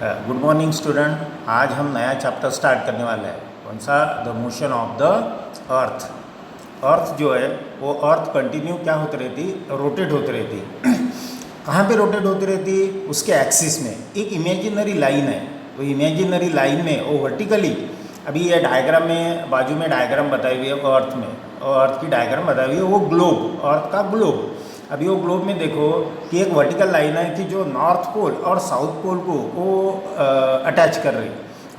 Good morning student. आज हम नया चैप्टर स्टार्ट करने वाले हैं। कौन सा? The motion of the earth. Earth जो है वो अर्थ कंटिन्यू क्या होती रहती? रोटेट होती रहती। कहाँ पे रोटेट होती रहती? उसके एक्सिस में एक इमेजिनरी लाइन है। वो इमेजिनरी लाइन में वो वर्टिकली, अभी ये डायग्राम में बाजू में डायग्राम बताई हुई है अर्थ में, और अर्थ की डायग्राम बताई हुई है वो ग्लोब, अर्थ का ग्लोब। अभी वो ग्लोब में देखो कि एक वर्टिकल लाइन है कि जो नॉर्थ पोल और साउथ पोल को वो अटैच कर रही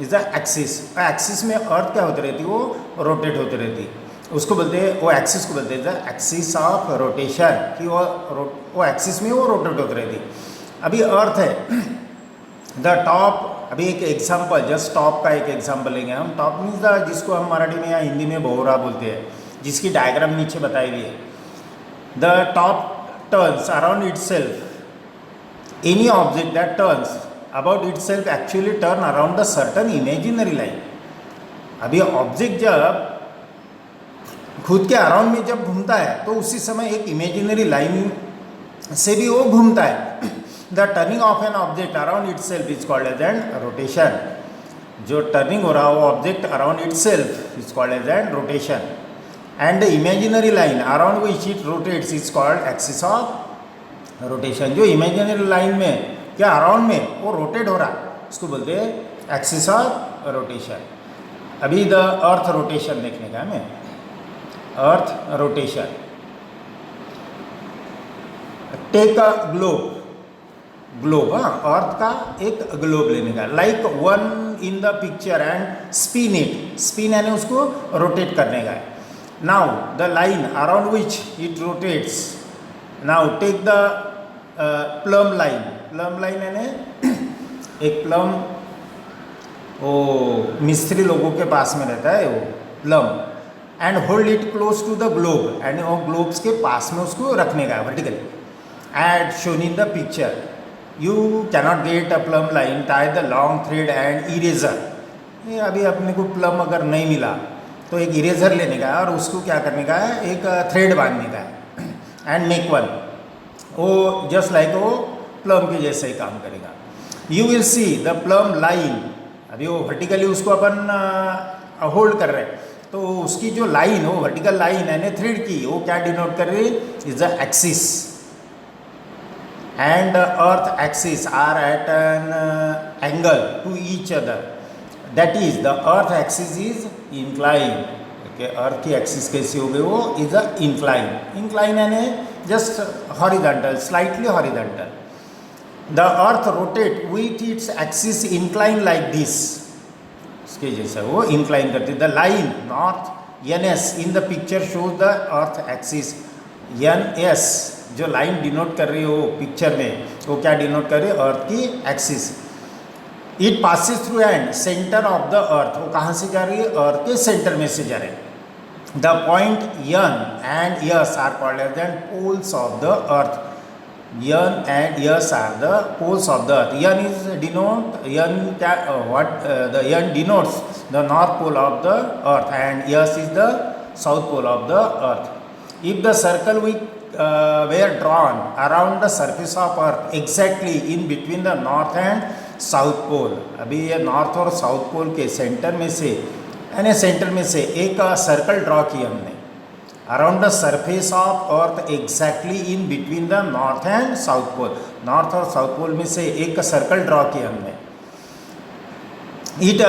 इज द एक्सिस। एक्सिस में अर्थ क्या होती रहती? वो रोटेट होती रहती। उसको बोलते हैं, वो एक्सिस को बोलते हैं द एक्सिस ऑफ रोटेशन, कि वो एक्सिस में वो रोटेट होती रहती। अभी अर्थ है द टॉप। अभी एक एग्जाम्पल, जस्ट टॉप का एक एग्जाम्पल लेंगे हम। टॉप मीन्स द, जिसको हम मराठी में या हिंदी में बोहरा बोलते हैं, जिसकी डायग्राम नीचे बताई हुई है। The top turns around itself. Any object that turns about itself actually turn around the certain imaginary line. अभी ऑब्जेक्ट जब खुद के अराउंड में जब घूमता है तो उसी समय एक इमेजिनरी लाइन से भी वो घूमता है। The turning of an object around itself is called as an rotation. जो टर्निंग हो रहा है वो object around itself is called as an rotation. And the imaginary line around which it rotates is called axis of rotation. जो imaginary line में क्या around में वो रोटेट हो रहा, उसको बोलते हैं एक्सिस ऑफ रोटेशन। अभी द अर्थ रोटेशन देखने का हमें, earth rotation. Take a globe, globe, हाँ, अर्थ का एक ग्लोब लेने का, like one in the picture and spin it. Spin यानी उसको रोटेट करने का है। Now the line around which it rotates. Now take the plumb line. Plumb line यानी एक प्लम, वो मिस्त्री लोगों के पास में रहता है वो plumb, and hold it close to the globe. And वो ग्लोब्स के पास में उसको रखने का है vertically, and shown in the picture. You cannot get a plumb line, tie the long thread and eraser. ये अभी अपने को प्लम अगर नहीं मिला तो एक इरेजर लेने का है और उसको क्या करने का है, एक थ्रेड बांधने का है, एंड मेक वन। वो जस्ट लाइक वो प्लम के जैसे ही काम करेगा। You will see the plum line. अभी वो वर्टिकली उसको अपन होल्ड कर रहे हैं, तो उसकी जो लाइन, वो वर्टिकल लाइन यानी थ्रेड की, वो क्या डिनोट कर रही? Is the axis. And earth axis are at an angle to each other. That is the earth axis is incline. Okay, earth की एक्सिस कैसी हो गई? वो इज अ इंक्लाइन। इंक्लाइन यानी just horizontal, slightly horizontal. The earth rotate with its axis incline like this. इसके जैसा वो incline करती। The line north N S in the picture shows the earth axis. N S जो line denote कर रही हो picture में, वो क्या डिनोट कर रही है? अर्थ की axis. It passes through and centre of the अर्थ। वो कहाँ से जा रही है? अर्थ के सेंटर में से जा रहे हैं। The point N and S are called as the poles of the earth. N and S are the poles of the earth. N is denote, N क्या, what, the N denotes the north pole of the earth and S is the south pole of the earth. If the circle we were drawn around the surface of earth exactly in between the north and south pole. अभी ये north और south पोल के centre में से, यानी centre में से एक सर्कल ड्रॉ किया हमने around the surface of earth exactly in between the north and south pole. North और साउथ पोल में से एक सर्कल ड्रॉ किया हमने। It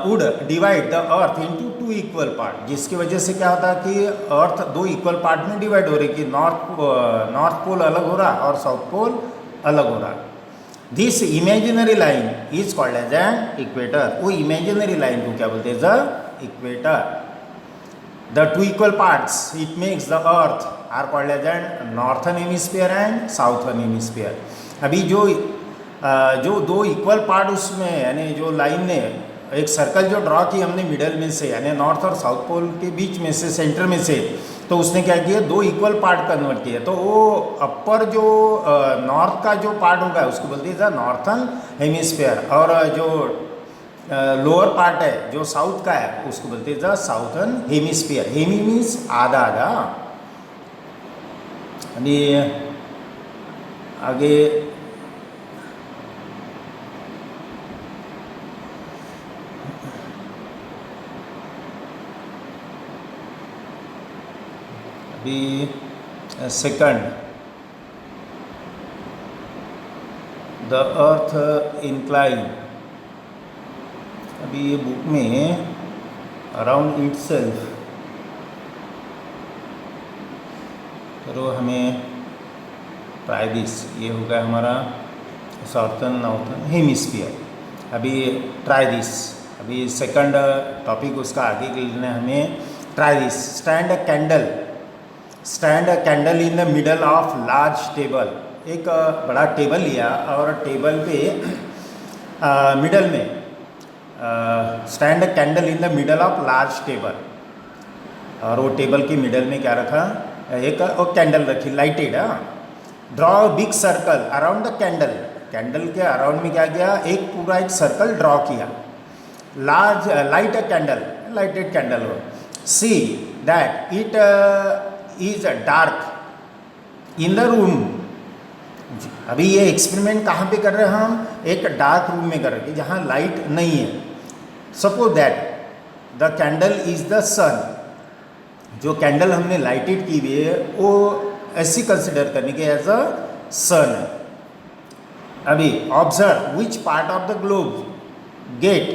would divide the earth into two equal part, जिसकी वजह से क्या होता है कि अर्थ दो इक्वल पार्ट में डिवाइड हो रही, कि नॉर्थ पोल अलग हो रहा और साउथ पोल अलग हो रहा। This imaginary line is called as an equator. वो इमेजिनरी लाइन को क्या बोलते हैं? The equator. The two equal parts it makes the earth are called as an northern hemisphere and southern hemisphere. अभी जो दो इक्वल पार्ट उसमें, यानी जो लाइन ने एक सर्कल जो ड्रॉ की हमने मिडल में से, यानी नॉर्थ और साउथ पोल के बीच में से, सेंटर में से, तो उसने क्या किया? दो इक्वल पार्ट कन्वर्ट किया। तो वो अपर जो नॉर्थ का जो पार्ट होगा उसको बोलते हैं द नॉर्थन हेमिस्फीयर, और जो लोअर पार्ट है जो साउथ का है उसको बोलते हैं the southern hemisphere. Hemi means आधा आधा। अभी आगे अभी सेकंड, द अर्थ इंक्लाइन, अभी ये बुक में अराउंड इट सेल्फ, चलो हमें ट्राई दिस, ये होगा हमारा साउथर्न नॉर्थर्न हेमिस्फीयर। अभी ट्राई दिस, अभी सेकंड टॉपिक उसका आगे के लिए हमें try this. Stand a candle, stand a candle in the middle of large table, एक बड़ा टेबल लिया और टेबल पे मिडल में stand a candle in the middle of large table, और वो टेबल के मिडल में क्या रखा, एक वो कैंडल रखी lighted. Draw big circle around the candle, candle के अराउंड में क्या किया, एक पूरा एक सर्कल ड्रॉ किया। Large light a candle, lighted candle हो, see that it is dark in the room. अभी ये एक्सपेरिमेंट कहाँ पे कर रहे हैं हम, एक डार्क रूम में कर रहे हैं जहाँ लाइट नहीं है। Suppose that the candle is the sun, जो कैंडल हमने लाइटेड की हुई है वो ऐसी कंसिडर करने के एज अ सन है। अभी observe which part of the globe get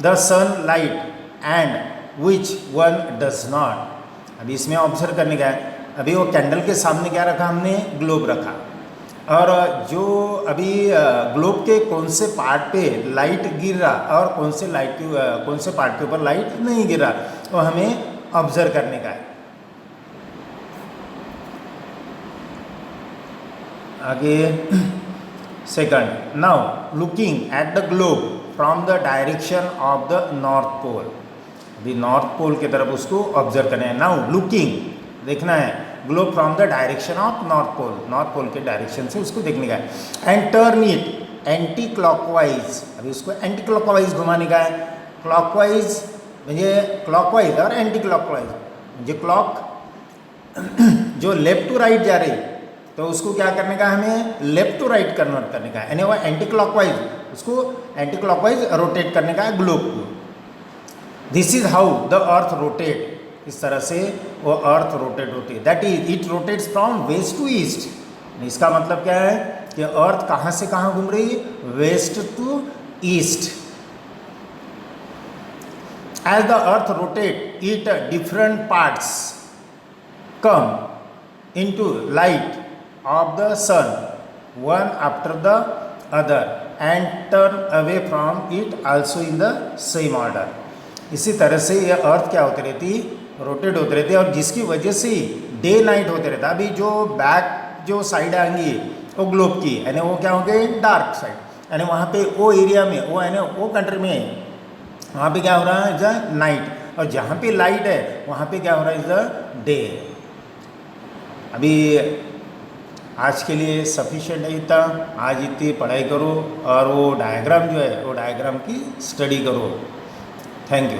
the sunlight and which one does not. अभी इसमें ऑब्जर्व करने का है, अभी वो कैंडल के सामने क्या रखा हमने, ग्लोब रखा, और जो अभी ग्लोब के कौन से पार्ट पे लाइट गिर रहा और कौन से पार्ट के ऊपर लाइट नहीं गिर रहा, तो हमें ऑब्जर्व करने का है। आगे second, now looking at the globe from the direction of the north pole, अभी नॉर्थ पोल की तरफ उसको ऑब्जर्व करना है। नाउ लुकिंग, देखना है globe from the direction of north pole के डायरेक्शन से उसको देखने का है। And turn it anticlockwise, अभी उसको एंटी क्लॉकवाइज घुमाने का है। क्लॉकवाइज म्हणजे क्लॉकवाइज और एंटी क्लॉकवाइज, म्हणजे क्लॉक जो लेफ्ट टू राइट जा रही तो उसको क्या करने का, हमें लेफ्ट टू राइट कन्वर्ट करने का है, यानी वह एंटी क्लॉकवाइज, उसको एंटी क्लॉकवाइज रोटेट करने का है ग्लोब को। This is how the earth rotate, इस तरह से वो अर्थ रोटेट होती है। That is it rotates from west to east, इसका मतलब क्या है कि अर्थ कहाँ से कहाँ घूम रही है, west to east. As the earth rotate it different parts come into light of the sun one after the other and turn away from it also in the same order। इसी तरह से ये अर्थ क्या होती रहती, रोटेट होती रहती है, और जिसकी वजह से डे नाइट होते रहता है। अभी जो बैक जो साइड आएंगी वो ग्लोब की, यानी वो क्या होंगे, डार्क साइड, यानी वहाँ पे वो एरिया में, वो यानी वो कंट्री में वहाँ पे क्या हो रहा है, इज अ नाइट, और जहाँ पे लाइट है वहाँ पे क्या हो रहा है, इज अ डे। अभी आज के लिए सफिशिएंट है इतना, आज इतनी पढ़ाई करो और वो डायग्राम जो है वो डायग्राम की स्टडी करो। Thank you.